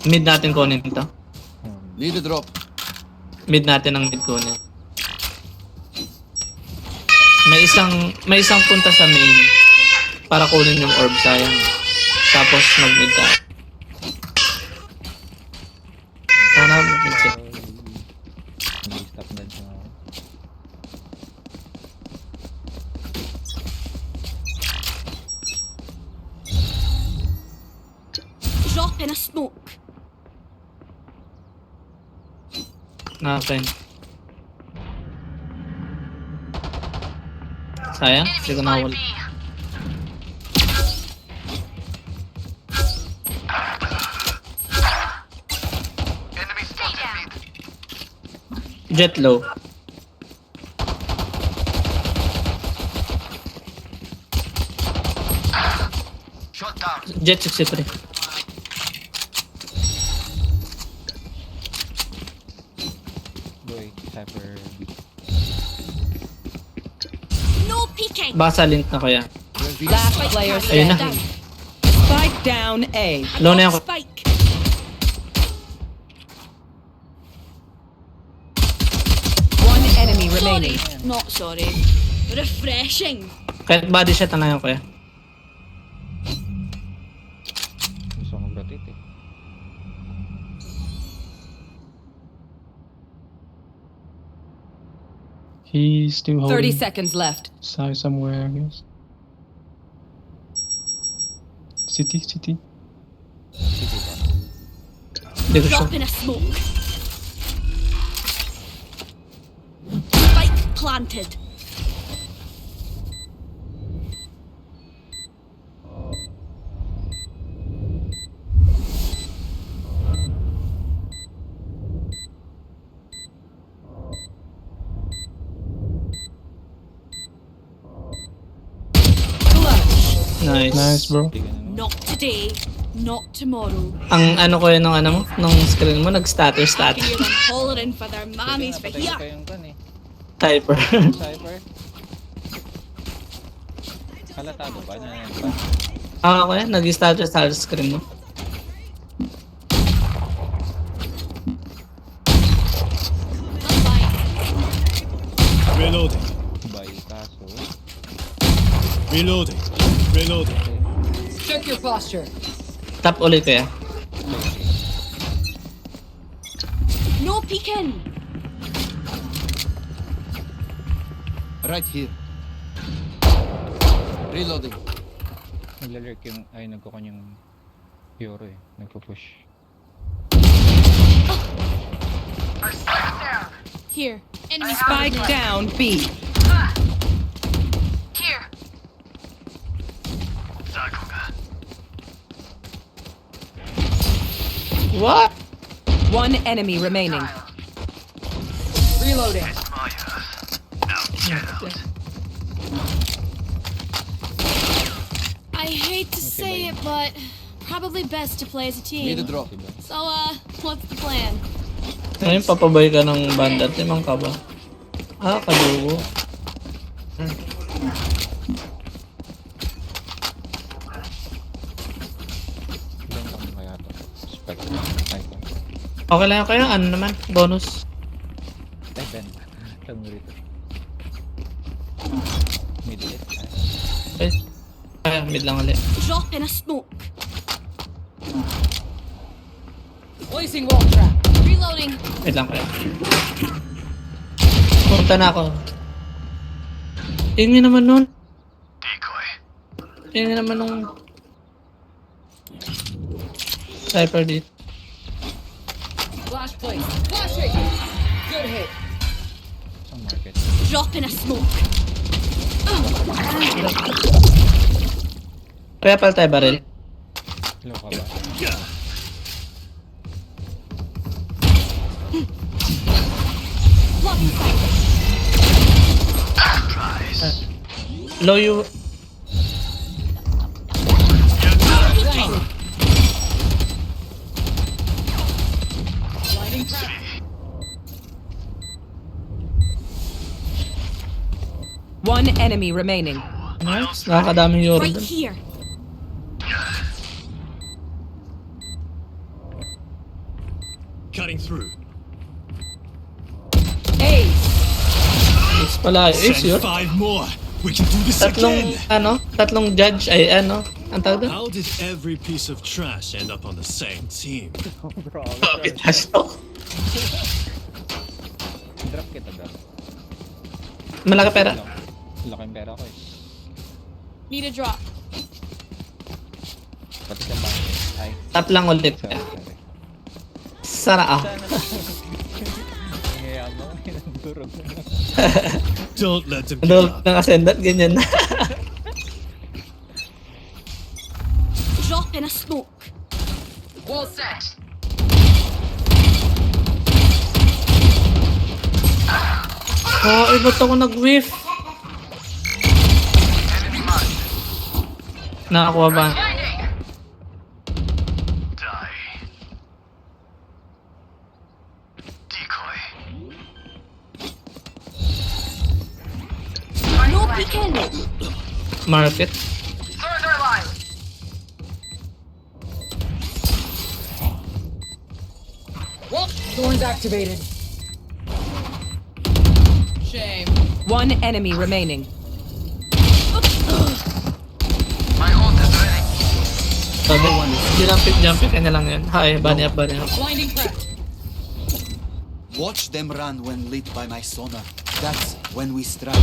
Mid natin kunin to. Need a drop. Mid natin ang mid kunin. May isang punta sa main para kunin yung orb, sayang. Tapos mag-mid tayo. Sana mag-mid siya. Stop na siya. Drop in a smoke. Natin. Sayang, hindi ko nawala. Jet low. Jet 63. Boy, Cypher B. No peeking. Baka sa link na kaya. Last player Ayun na. standing. Spike down A. Low na yung Spike. One enemy remaining. Sorry. Not sorry. Refreshing. kahit body shot na lang kaya. Gusto ko mag-rotate eh. He's still 30 holding seconds left. side somewhere, I guess. City. City ba? Hindi ko Drop sure. in a smoke. Spike planted. Nice. Nice, bro. Hindi ganun. Not today. Not tomorrow. Ang ano ko yun ng ano mo, nung screen mo, nag-stutter I can status. hear them hollering for their mammies for Patay here. pa yung kan eh. Typer. Cypher. Halatado ba na yan ba? Ako yan, nag-stutter sa screen mo. Reloading. Bay kaso. Reloading. Reloading. Check your posture. Tap ulit kaya. No peeking. Right here. Reloading. Naglalurk yung, ay nagkukon yung Yoro eh. Nagpo-push. Here. Enemy Spike down B. Here. What? One enemy remaining. Reloading. I hate to say it, but probably best to play as a Need a team. drop. So, what's the plan? Ngayon, papabay ka ng bandat. Limang ka ba? Ah, kalugo. Ilan lang kaya to? Spec. Icon. Okay lang kaya, ano naman? Bonus. Ay, Ben. Lang mo rito. Middle it. Eh, kaya, mid lang ulit. Drop in a smoke. Placing wall trap. Reloading. Wait lang kaya. Punta na ako. Tingin naman nun. Tingin naman nung Cypher dito. Flash place. Flashing. Good hit. Sa market. Drop in a smoke. Kaya pala tayo baril. Low ka ba? Blocking sight. Low you. Peeking. One enemy remaining. Nice. Nakakadaming euro Right dun. here. Cutting through. Ace. Ace pala. Ace yun. Send 5 more. We can do this Tatlong, again. tatlong judge ay ang tawag doon? How did every piece of trash end up on the same team? Hashtag. Drop kita, drop. Malaki pera. Laking pera ko eh. Need a drop. Pati ka ba? Ay, Tap lang ulit. sorry. Sara ah. Nangyayaan mo. Durog na. Don't let them give Adult up. ng ascendant, ganyan na. Drop in a smoke. Wall set. Oh, ba't ako nag-whiff? Nakakuha ba? No peeking. Market. Wall. Thorns activated. Shame. One enemy remaining. Sabi, jumping ka na lang yun. Hi, bunny up. Blinding prep. Watch them run when lit by my sonar. That's when we strike.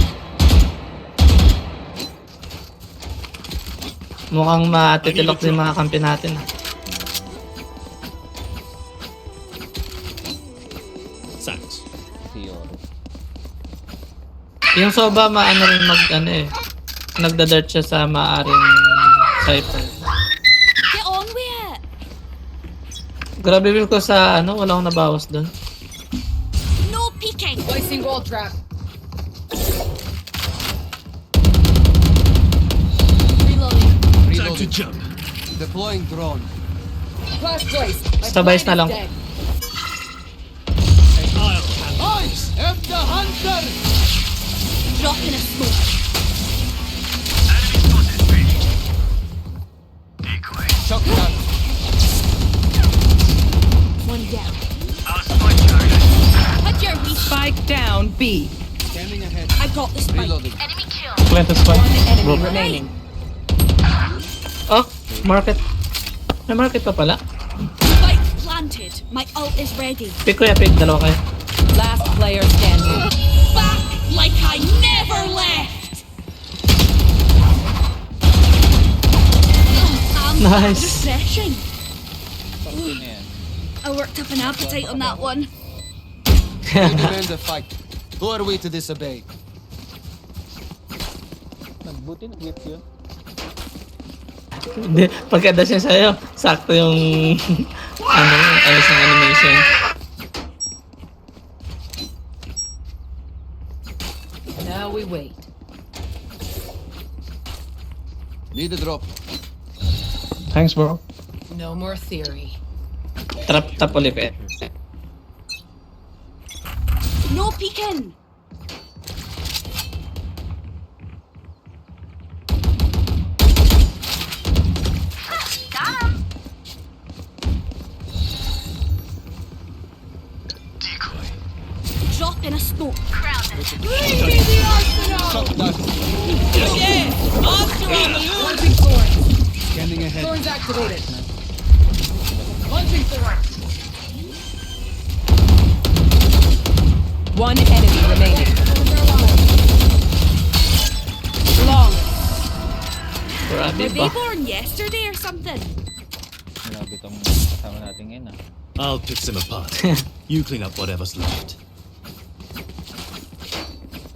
Mukhang matitilok din mga kampi natin. Thanks. Si Yoro. Yung Soba, maano rin nagda-dirt siya sa maaring cypher. Get on with it. Grabe will ko sa wala akong nabawas doon. No peeking. Placing wall trap. Reloading. Time to Reloading. jump. Deploying drone. Flash place. My Sabay na plan lang. is dead. I'll handle Eyes! F the hunter! Drop in a smoke. Shotgun. One down. Put your wee Spike down B. Scanning ahead. I got the spike. Reloading. Planted spike. One enemy Broke. remaining. Oh, market. May market pa pala. Spike planted. My ult is ready. Pick ko ya, pick. Dalawa kayo. Last player standing. Back like I never left. Nice. Refreshing. Ano yan? I worked up an appetite on that one. We demand a fight. Who are we to disobey? Nagbuti nag-whip yun. Hindi, pagkada siya sa'yo, sakto yung ayos ng animation. Now we wait. Need a drop. Thanks, bro. No more theory. Tap ulit eh. No peeking. Drop in a smoke. Bring me the arsenal. Shotgun. Launching thorns. Scanning ahead. Thorns activated. Launching thorns. One enemy remaining. Long. Grabe Were ba? they born yesterday or something? Grabe tong kasama natin ngayon ah. I'll pick them apart. You clean up whatever's left.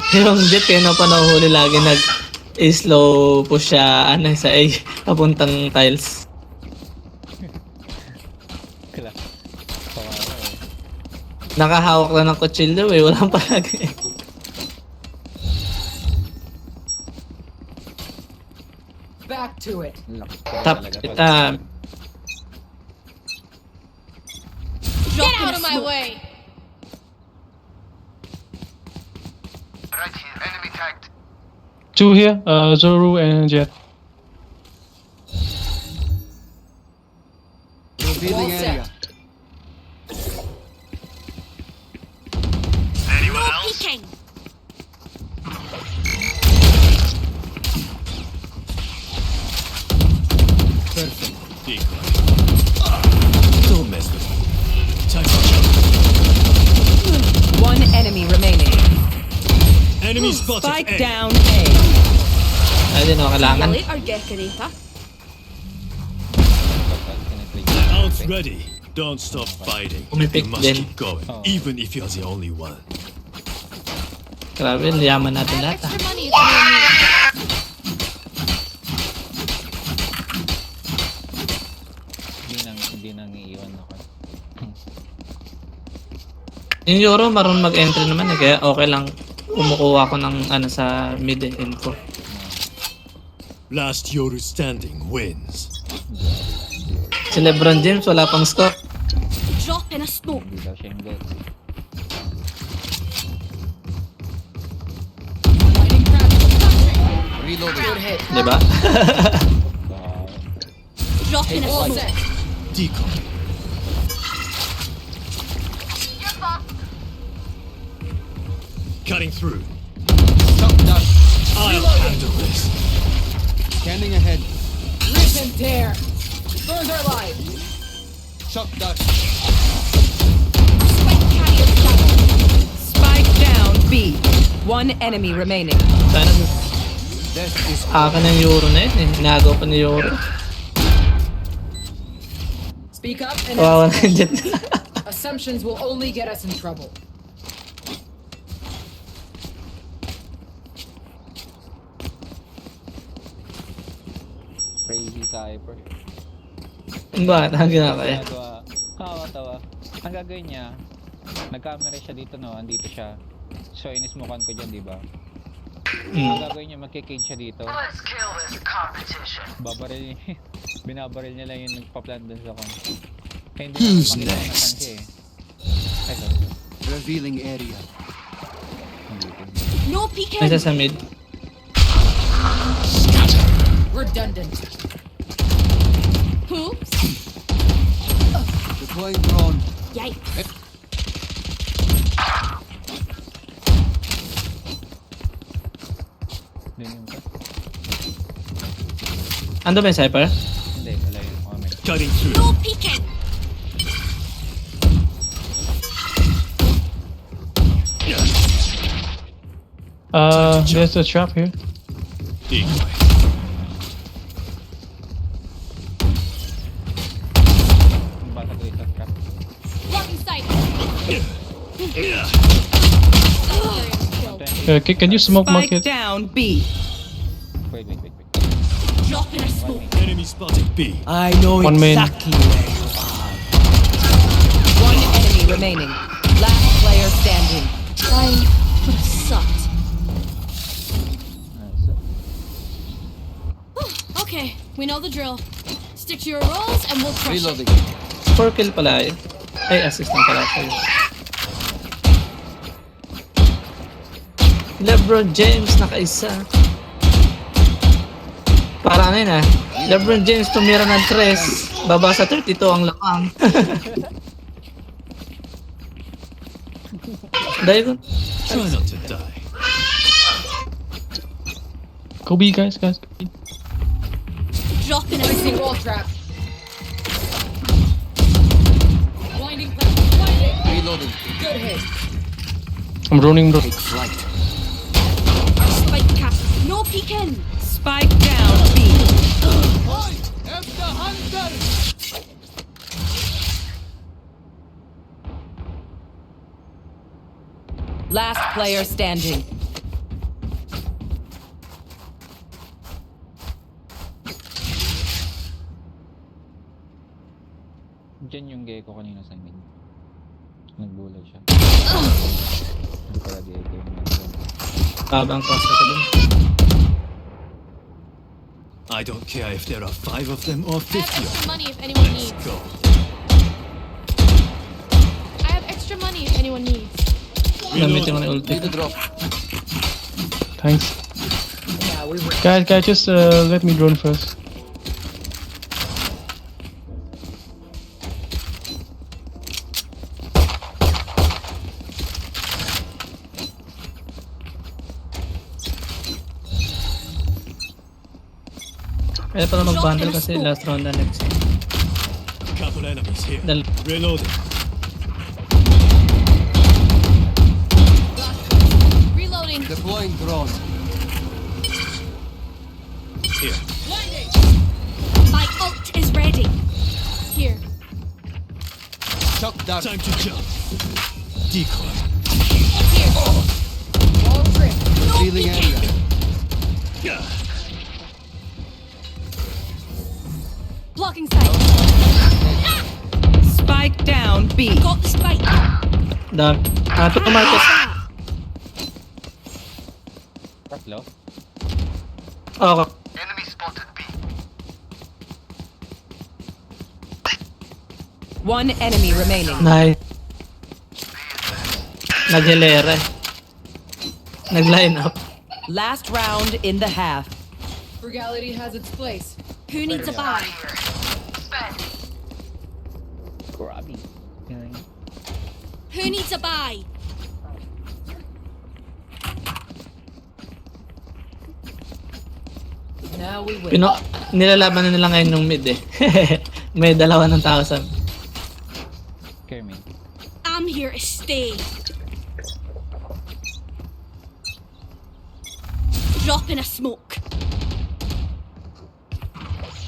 Yung Jet, no pa nahuhuli lagi slow push siya sa A, papuntang tiles. Kala. Kawawa eh. Nakahawak lang ng kutsilyo walang palagi. Back to it. Lakas ko Tap, talaga to. Drop Get out of my way. Two here, Zoru and Jet. Revealing All set. area. Enemy spotted Spike A. down A. Ay, di na kailangan. Later, Gekanita. Ult's ready. Don't stop fighting. Pumipik You must din. keep going, Oh. even if you're the only one. Grabe, yaman natin I have lahat ah. extra money if anyone needs. Hindi nang iiwan ako. Yung Euro, marunong mag-entry naman eh, kaya okay lang kumukuha ko ng ano sa mid info. Last Yoru standing wins. Si Lebron James, wala pang score. Drop in a smoke. Hindi daw siya yung goat. Reloading. Good hit. Di ba? Drop in a All smoke. set. Decoy. Cutting through. Shock dart. I'll handle this. Scanning ahead. Rip and tear. Burns are alive. Shock dart. Spike carrier down. Spike down B. One enemy remaining. Sana Death is akin ng Euro na yun eh. Nagaw pa ni Euro. Speak up and Kawawa na yung jet. assumptions will only get us in trouble. Crazy Cypher. Bakit? Ang ginagawa kaya? Ginagawa. Nakakatawa. Ang gagawin niya, nag-camera siya dito, no? Andito siya. So, inismokan ko dyan, di ba? Ang gagawin niya, magkikage siya dito. Let's kill this competition. Babaril niya. Binabaril niya lang yung nagpa-plant dun sa con. Kaya hindi Who's naman makita kung next? nasaan siya eh. Ay, sorry. revealing area. Nandito. No May peeking. isa sa mid. Redundant. Oops. Deploying drone. Yikes. Dun yung pa. Ando ba yung Cypher? Hindi, wala yung comment. Cutting through. No peeking. There's a trap here. Decoy. Bata ko isa trap. Blocking sight. Can you smoke Spike market? down B. Wait. Drop in a smoke. Enemy spotted B. I know One main. One enemy remaining. Last player standing. Trying. Sucked. Okay, we know the drill. Stick to your roles and we'll crush it. Reloading. 4 kill pala yun. Ay, assist lang pala sa'yo. Lebron James nakaisa. Para ano yun ah. Lebron James tumira ng 3. Baba sa 32 ang lamang. Dahil ko. Try not to die. Kobe, guys. Drop in a Placing smoke. wall trap. Blinding Reloading. Good hit. I'm running, bro. Take flight. Spike cap. No peeking. Spike down B. Last player standing. Diyan yung gecko kanina sa mid. Nagbulag siya. Hindi pala gecko yung nandun. Babang cross ko dun. I don't care if there are 5 of them or I have 50 of extra them. money if anyone Let's needs. go. I have extra money if anyone needs. Gamitin ko na ulti. Need to drop. Thanks. Yeah, we were. Guys, just let me drone first. Kaya pala mag-bundle kasi last round na next. Couple enemies here. Dal Reloading. Reloading. Reloading. Deploying drone. Here. My ult is ready. Here. Shock dart. Time to jump. Decoy. Revealing area. Yeah. Blocking sight. Spike down B. Got the spike. Dami. Ito ko market. Tatlo. Okay. Enemy spotted B. One enemy remaining. Nice. Naghilera eh. Nag-line up. Last round in the half. Frugality has its place. Who needs a buy? Spend. Grabby. Who needs a buy? Now we win. Nilalaban na nila ngayon yung mid eh. May dalawa ng tao sa Kermin. I'm here to stay. Drop in a smoke.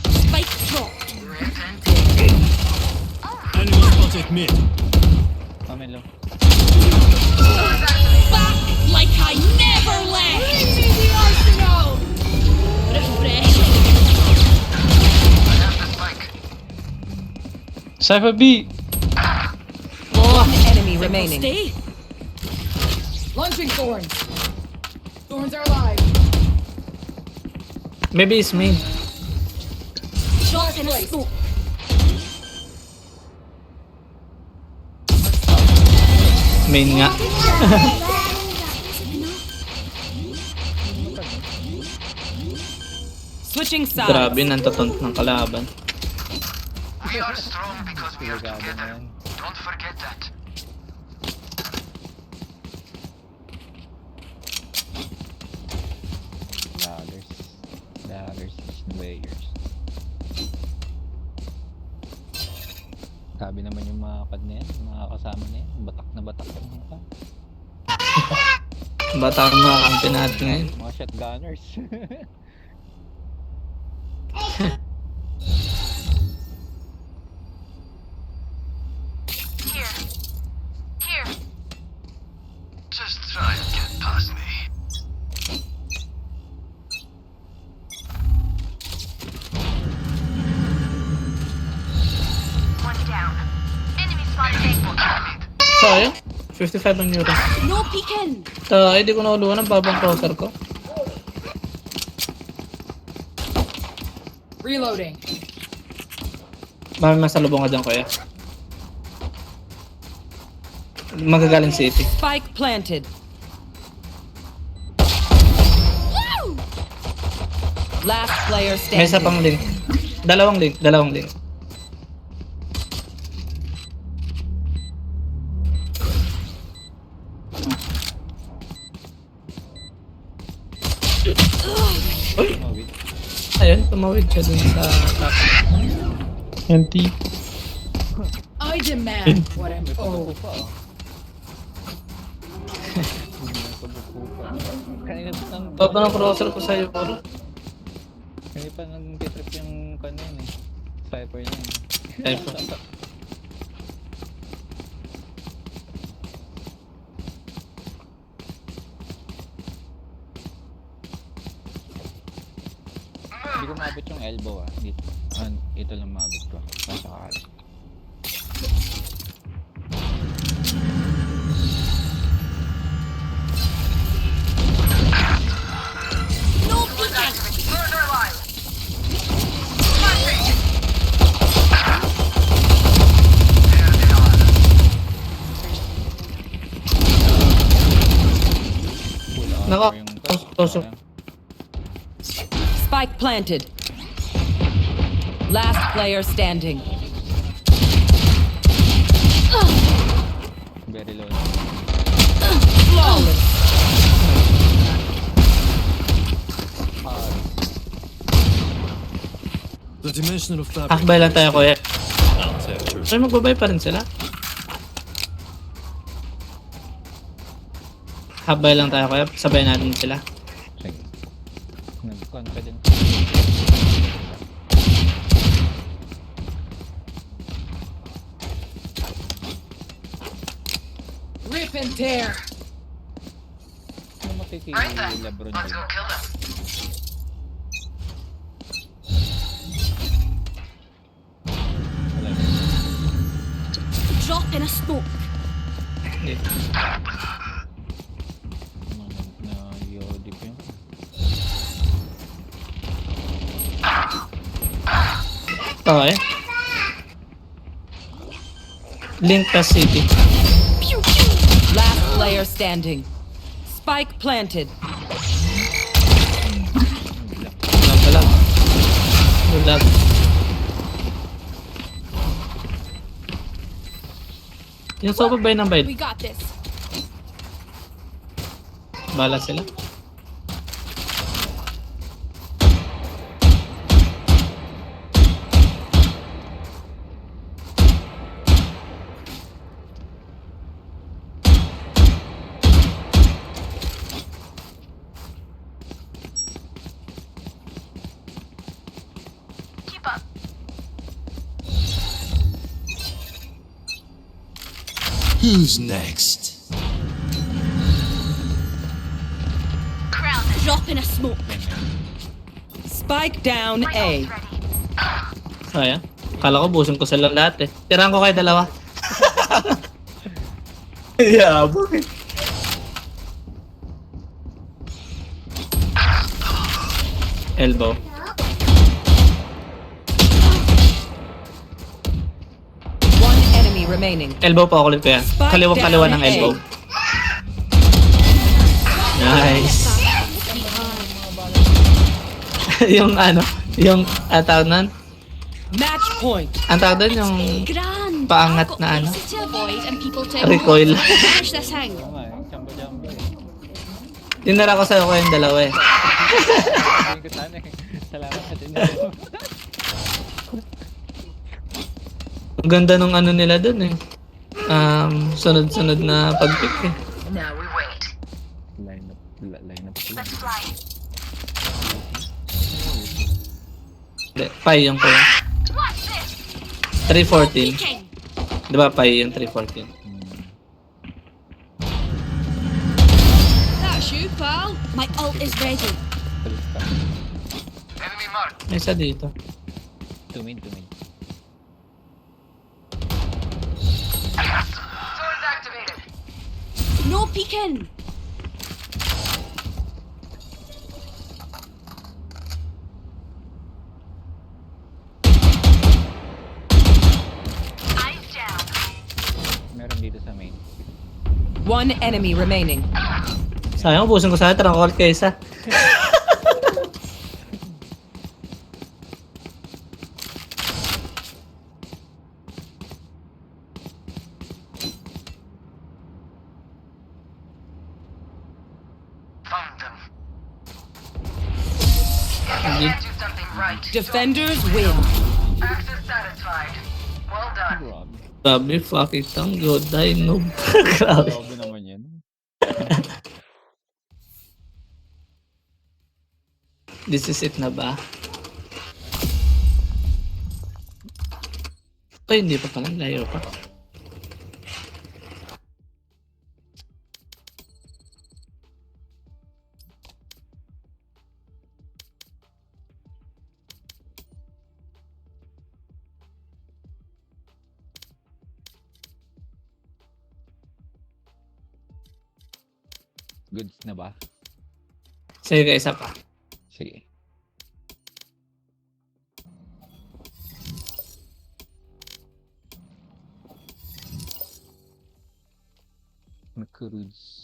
Spike dropped. Enemy spotted mid. Pamelo. Back like I never left. The arsenal. Refresh. Cypher B. One enemy remaining. Stay. Launching thorns. Thorns are alive. Maybe it's me. Drop in a smoke. Main nga. Switching sides. Grabe, nantatont ng kalaban. We are strong because we are Sigurado na together. yan. Don't forget that. Daggers. Slayers. Sabi naman yung mga pad na yan, mga kasama na yan. Batak na batak na mga pad. Bata ang mga kampi natin ngayon. Mga shotgunners. Here. Here. Just try and get past me. One down. Enemy spotted. Sayang. 55 ang euro. No peeking. Hindi ko nauluan ang babang crosser ko. Reloading. Mami masalubong ka dyan kuya. Magagaling city. Spike planted. Woo! Last player May isa standing. pang link. Dalawang link. Uy! Tumawid. Ayun, tumawid siya dun sa top. NT. I demand what I'm owed. Pupa oh. Pupa. Kanina pa nang... Baba ng crosser ko sa'yo, bro. Kanina pa nang titrip yung kanin eh. Sniper niya eh. Ayun po. Hindi ko maabot yung elbow ah. Dito. Ito lang maabot ko. Pasakali. No peeking. Murder line. There they are. Full Naka- armor yung tusok. Spike planted. Last player standing. Very low. Flawless. The dimensional fabric. Akbay lang tayo kuya. I'll tell you. Ay, magbabay pa rin sila. Habay lang tayo kaya sabay natin sila. Sige. Nag-confident. Rip and tear. Ano makikili Right then. Lebron Let's dyan? go kill them. Wala. Drop in a smoke. Hindi. Na-yodip yun. Okay. Link plus city. Last player standing. Spike planted. Wala. Wala. Yung sopa ba yun ng bayad? We got this. Bala sila. Keep up. Who's next? Crowd it. Drop in a smoke. Spike down A. Sayang. Kala ko busin ko sila lahat eh. Tirahan ko kayo dalawa. Yeah, bakit? Elbow. One enemy remaining. Elbow pa ako ulit kaya. Kaliwa ng elbow. Nice. Yung ano, yung tawag nun? Match point. Ang tawag doon yung Grand. paangat I've got na ano? places to avoid and people to Recoil. finish this hang. Oo nga eh. Chambo-jambo eh. Tinara ko sa'yo ko yung dalawa eh. Sabihin ko sana eh. Salamat sa din. Ang ganda nung ano nila dun eh. Sunod-sunod na pag-pick eh. Now we wait. Line up sila. Let's fly. Hindi, Pai yung ko. Watch this. 314. Peeking. Di ba Pai yung 314? That's you, pal. My ult is ready. Tulis ka. Enemy mark. May isa dito. Tumid. Swords activated. No peeking. Eyes down. Meron dito sa main. One enemy remaining. Sayang, ubusin ko sana. Tarang ko ulit kayo isa. Found them. Hindi. Can't do something right. Defenders win. Access satisfied. Well done. Grabe. Grabe, fucking tang god. Ay, noob. Grabe. Grabe naman yan. This is it na ba? Ay, hindi pa pala. Layo pa. Goods na ba? Sige, isa pa. Sige. Cruise.